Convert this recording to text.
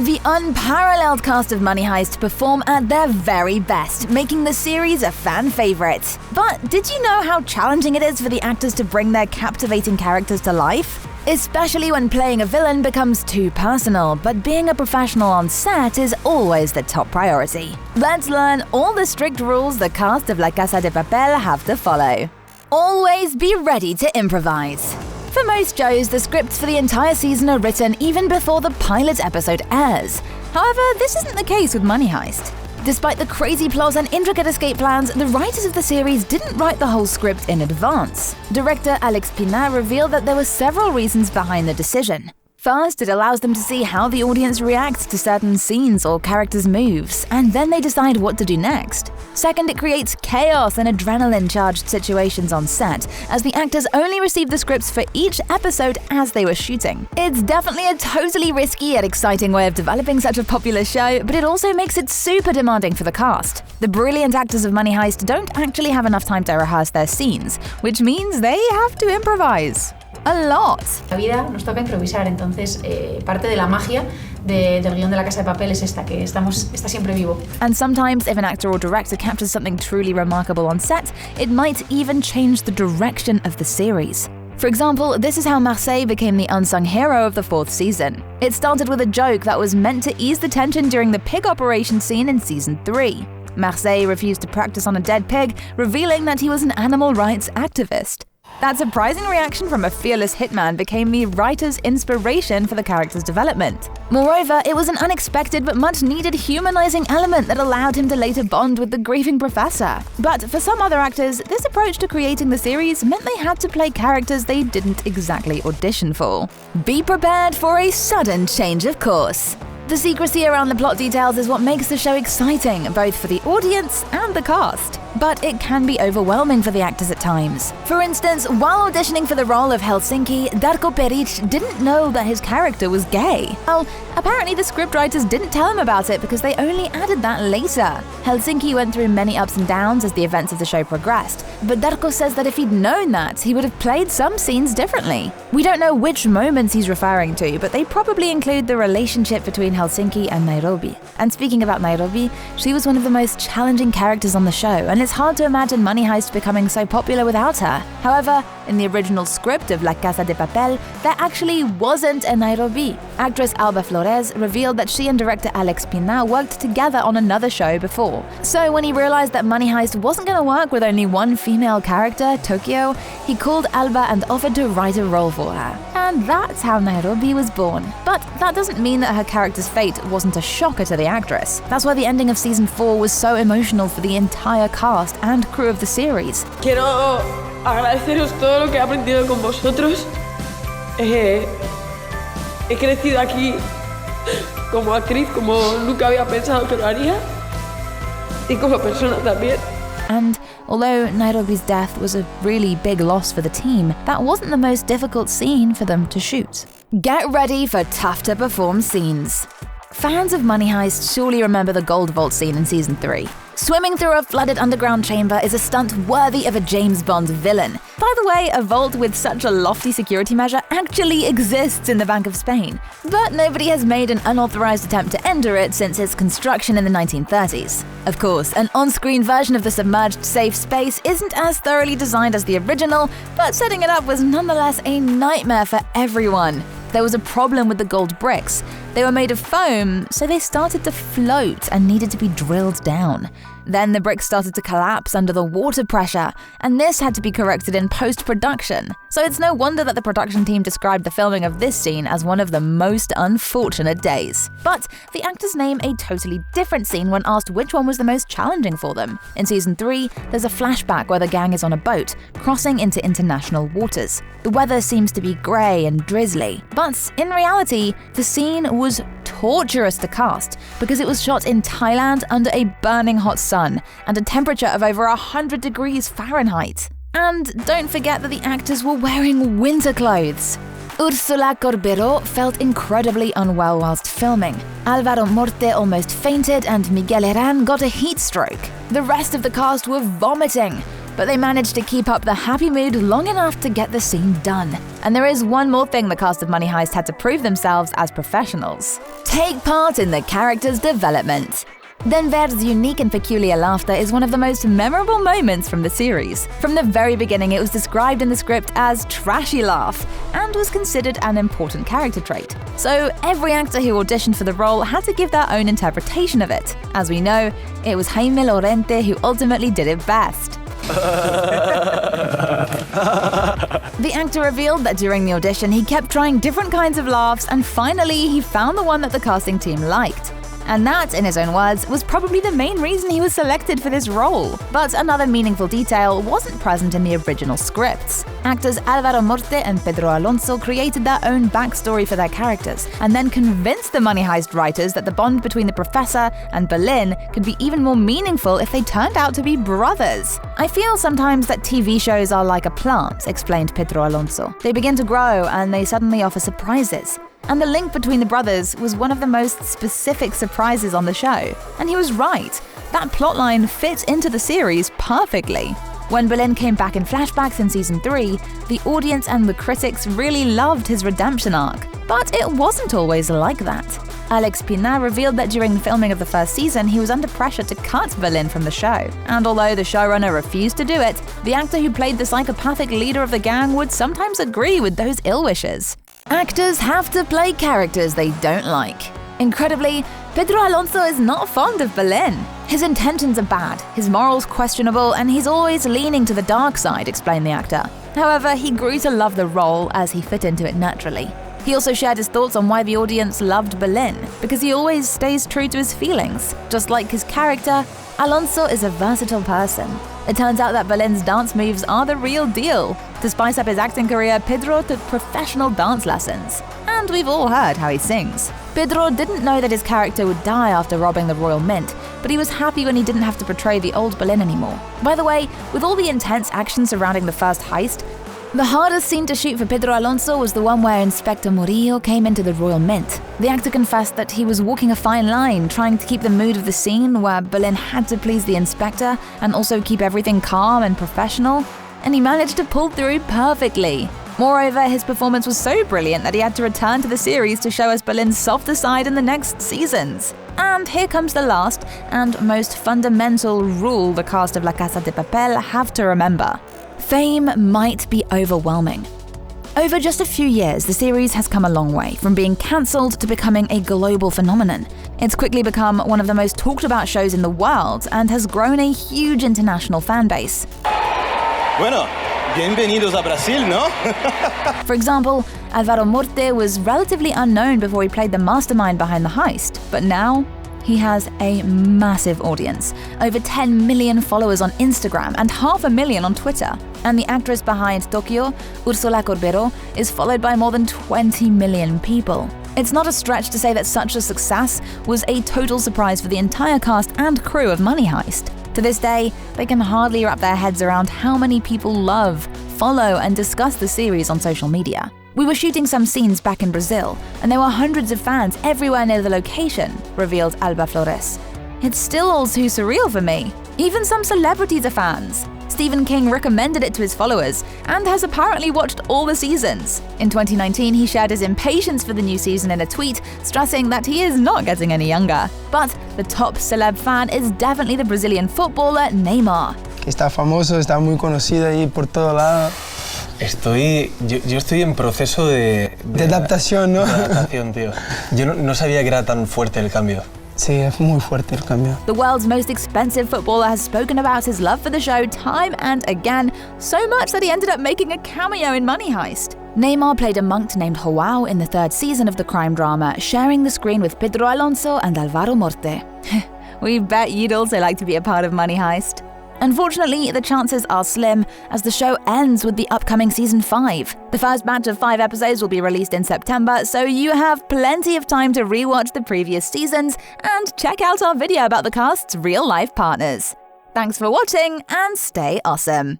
The unparalleled cast of Money Heist perform at their very best, making the series a fan favorite. But did you know how challenging it is for the actors to bring their captivating characters to life? Especially when playing a villain becomes too personal, but being a professional on set is always the top priority. Let's learn all the strict rules the cast of La Casa de Papel have to follow. Always be ready to improvise. For most shows, the scripts for the entire season are written even before the pilot episode airs. However, this isn't the case with Money Heist. Despite the crazy plots and intricate escape plans, the writers of the series didn't write the whole script in advance. Director Alex Pina revealed that there were several reasons behind the decision. First, it allows them to see how the audience reacts to certain scenes or characters' moves, and then they decide what to do next. Second, it creates chaos and adrenaline-charged situations on set, as the actors only receive the scripts for each episode as they were shooting. It's definitely a totally risky yet exciting way of developing such a popular show, but it also makes it super demanding for the cast. The brilliant actors of Money Heist don't actually have enough time to rehearse their scenes, which means they have to improvise. A lot. La vida nos toca improvisar, entonces parte de la magia del guión de La Casa de Papel es esta, que está siempre vivo. And sometimes, if an actor or director captures something truly remarkable on set, it might even change the direction of the series. For example, this is how Marseille became the unsung hero of the 4th season. It started with a joke that was meant to ease the tension during the pig operation scene in season 3. Marseille refused to practice on a dead pig, revealing that he was an animal rights activist. That surprising reaction from a fearless hitman became the writer's inspiration for the character's development. Moreover, it was an unexpected but much-needed humanizing element that allowed him to later bond with the grieving professor. But for some other actors, this approach to creating the series meant they had to play characters they didn't exactly audition for. Be prepared for a sudden change of course. The secrecy around the plot details is what makes the show exciting, both for the audience and the cast. But it can be overwhelming for the actors at times. For instance, while auditioning for the role of Helsinki, Darko Peric didn't know that his character was gay. Well, apparently the scriptwriters didn't tell him about it because they only added that later. Helsinki went through many ups and downs as the events of the show progressed, but Darko says that if he'd known that, he would have played some scenes differently. We don't know which moments he's referring to, but they probably include the relationship between Helsinki and Nairobi. And speaking about Nairobi, she was one of the most challenging characters on the show, and it's hard to imagine Money Heist becoming so popular without her. However, in the original script of La Casa de Papel, there actually wasn't a Nairobi. Actress Alba Flores revealed that she and director Alex Pina worked together on another show before. So when he realized that Money Heist wasn't going to work with only one female character, Tokyo, he called Alba and offered to write a role for her. And that's how Nairobi was born. But that doesn't mean that her character's fate wasn't a shocker to the actress. That's why the ending of season 4 was so emotional for the entire cast and crew of the series. Quiero agradeceros todo lo que he aprendido con vosotros. He crecido aquí como actriz, como nunca había pensado que lo haría, y como persona también. And although Nairobi's death was a really big loss for the team, that wasn't the most difficult scene for them to shoot. Get ready for tough-to-perform scenes. Fans of Money Heist surely remember the gold vault scene in season 3. Swimming through a flooded underground chamber is a stunt worthy of a James Bond villain. By the way, a vault with such a lofty security measure actually exists in the Bank of Spain, but nobody has made an unauthorized attempt to enter it since its construction in the 1930s. Of course, an on-screen version of the submerged safe space isn't as thoroughly designed as the original, but setting it up was nonetheless a nightmare for everyone. There was a problem with the gold bricks. They were made of foam, so they started to float and needed to be drilled down. Then the bricks started to collapse under the water pressure, and this had to be corrected in post-production. So it's no wonder that the production team described the filming of this scene as one of the most unfortunate days. But the actors name a totally different scene when asked which one was the most challenging for them. In season 3, there's a flashback where the gang is on a boat, crossing into international waters. The weather seems to be grey and drizzly, but in reality, the scene was torturous to cast because it was shot in Thailand under a burning hot sun and a temperature of over 100 degrees Fahrenheit. And don't forget that the actors were wearing winter clothes. Ursula Corbero felt incredibly unwell whilst filming. Alvaro Morte almost fainted and Miguel Herran got a heat stroke. The rest of the cast were vomiting, but they managed to keep up the happy mood long enough to get the scene done. And there is one more thing the cast of Money Heist had to prove themselves as professionals. Take part in the character's development. Denver's unique and peculiar laughter is one of the most memorable moments from the series. From the very beginning, it was described in the script as trashy laugh and was considered an important character trait. So every actor who auditioned for the role had to give their own interpretation of it. As we know, it was Jaime Lorente who ultimately did it best. The actor revealed that during the audition, he kept trying different kinds of laughs, and finally, he found the one that the casting team liked. And that, in his own words, was probably the main reason he was selected for this role. But another meaningful detail wasn't present in the original scripts. Actors Alvaro Morte and Pedro Alonso created their own backstory for their characters, and then convinced the Money Heist writers that the bond between the professor and Berlin could be even more meaningful if they turned out to be brothers. I feel sometimes that TV shows are like a plant, explained Pedro Alonso. They begin to grow and they suddenly offer surprises. And the link between the brothers was one of the most specific surprises on the show. And he was right. That plotline fit into the series perfectly. When Berlin came back in flashbacks in Season 3, the audience and the critics really loved his redemption arc. But it wasn't always like that. Alex Pina revealed that during the filming of the first season, he was under pressure to cut Berlin from the show. And although the showrunner refused to do it, the actor who played the psychopathic leader of the gang would sometimes agree with those ill wishes. Actors have to play characters they don't like. Incredibly, Pedro Alonso is not fond of Berlin. His intentions are bad, his morals questionable, and he's always leaning to the dark side, explained the actor. However, he grew to love the role as he fit into it naturally. He also shared his thoughts on why the audience loved Berlin, because he always stays true to his feelings. Just like his character, Alonso is a versatile person. It turns out that Berlin's dance moves are the real deal. To spice up his acting career, Pedro took professional dance lessons. And we've all heard how he sings. Pedro didn't know that his character would die after robbing the Royal Mint, but he was happy when he didn't have to portray the old Berlin anymore. By the way, with all the intense action surrounding the first heist, the hardest scene to shoot for Pedro Alonso was the one where Inspector Murillo came into the Royal Mint. The actor confessed that he was walking a fine line, trying to keep the mood of the scene where Berlin had to please the inspector and also keep everything calm and professional, and he managed to pull through perfectly. Moreover, his performance was so brilliant that he had to return to the series to show us Berlin's softer side in the next seasons. And here comes the last and most fundamental rule the cast of La Casa de Papel have to remember. Fame might be overwhelming. Over just a few years, the series has come a long way, from being cancelled to becoming a global phenomenon. It's quickly become one of the most talked about shows in the world and has grown a huge international fan base. Bueno, bienvenidos a Brasil, no? For example, Alvaro Morte was relatively unknown before he played the mastermind behind the heist, but now he has a massive audience, over 10 million followers on Instagram and 500,000 on Twitter. And the actress behind Tokyo, Ursula Corbero, is followed by more than 20 million people. It's not a stretch to say that such a success was a total surprise for the entire cast and crew of Money Heist. To this day, they can hardly wrap their heads around how many people love, follow, and discuss the series on social media. We were shooting some scenes back in Brazil, and there were hundreds of fans everywhere near the location, revealed Alba Flores. It's still all too surreal for me. Even some celebrities are fans. Stephen King recommended it to his followers and has apparently watched all the seasons. In 2019, he shared his impatience for the new season in a tweet, stressing that he is not getting any younger. But the top celeb fan is definitely the Brazilian footballer Neymar. Está famoso, está muy conocido ahí por todo lado. Yo estoy en proceso de adaptación, ¿no? De adaptación, tío. Yo no sabía que era tan fuerte el cambio. Sí, es muy fuerte el cambio. The world's most expensive footballer has spoken about his love for the show time and again, so much that he ended up making a cameo in Money Heist. Neymar played a monk named Joao in the third season of the crime drama, sharing the screen with Pedro Alonso and Alvaro Morte. We bet you'd also like to be a part of Money Heist. Unfortunately, the chances are slim, as the show ends with the upcoming Season 5. The first batch of 5 episodes will be released in September, so you have plenty of time to rewatch the previous seasons and check out our video about the cast's real-life partners. Thanks for watching, and stay awesome!